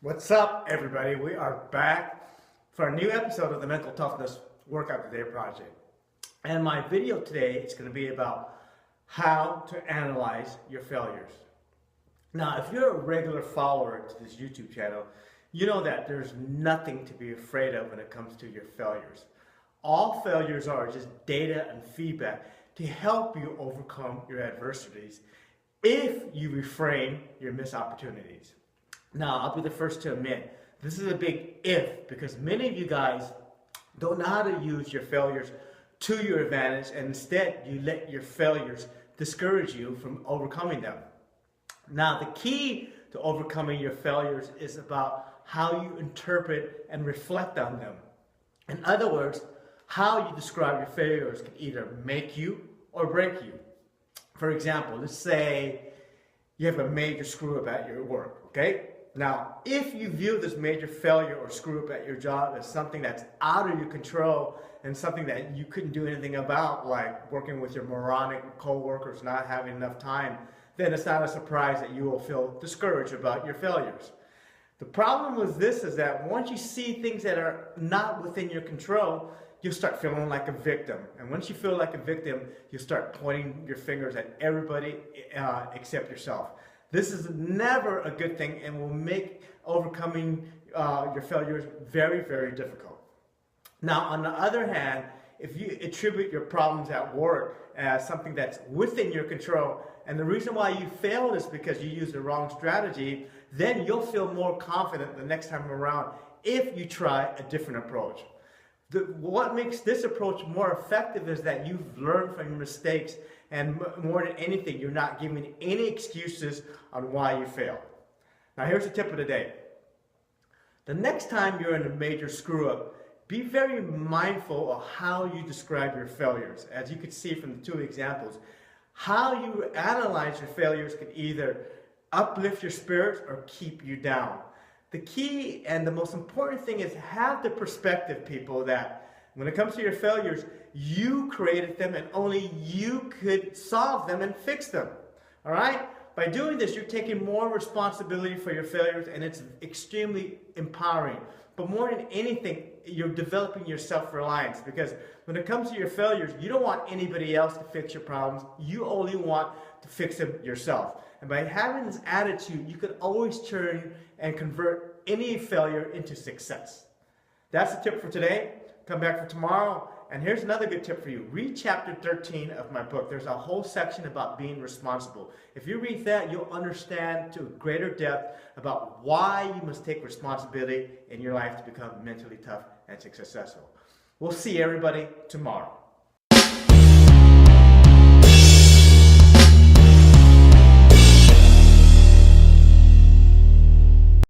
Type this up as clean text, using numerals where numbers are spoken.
What's up, everybody? We are back for a new episode of the Mental Toughness Workout Today project. And my video today is going to be about how to analyze your failures. Now, if you're a regular follower to this YouTube channel, you know that there's nothing to be afraid of when it comes to your failures. All failures are just data and feedback to help you overcome your adversities if you reframe your missed opportunities. Now, I'll be the first to admit, this is a big if, because many of you guys don't know how to use your failures to your advantage, and instead you let your failures discourage you from overcoming them. Now, the key to overcoming your failures is about how you interpret and reflect on them. In other words, how you describe your failures can either make you or break you. For example, let's say you have a major screw up at your work, okay? Now, if you view this major failure or screw up at your job as something that's out of your control and something that you couldn't do anything about, like working with your moronic co-workers, not having enough time, then it's not a surprise that you will feel discouraged about your failures. The problem with this is that once you see things that are not within your control, you'll start feeling like a victim. And once you feel like a victim, you'll start pointing your fingers at everybody except yourself. This is never a good thing and will make overcoming your failures very, very difficult. Now, on the other hand, if you attribute your problems at work as something that's within your control, and the reason why you failed is because you used the wrong strategy, then you'll feel more confident the next time around if you try a different approach. What makes this approach more effective is that you've learned from your mistakes, and more than anything, you're not giving any excuses on why you failed. Now, here's the tip of the day. The next time you're in a major screw up, be very mindful of how you describe your failures. As you can see from the two examples, how you analyze your failures can either uplift your spirits or keep you down. The key and the most important thing is have the perspective, people, that when it comes to your failures, you created them and only you could solve them and fix them. All right? By doing this, you're taking more responsibility for your failures, and it's extremely empowering. But more than anything, you're developing your self-reliance, because when it comes to your failures, you don't want anybody else to fix your problems. You only want to fix them yourself. And by having this attitude, you can always turn and convert any failure into success. That's the tip for today. Come back for tomorrow. And here's another good tip for you. Read chapter 13 of my book. There's a whole section about being responsible. If you read that, you'll understand to a greater depth about why you must take responsibility in your life to become mentally tough and successful. We'll see everybody tomorrow.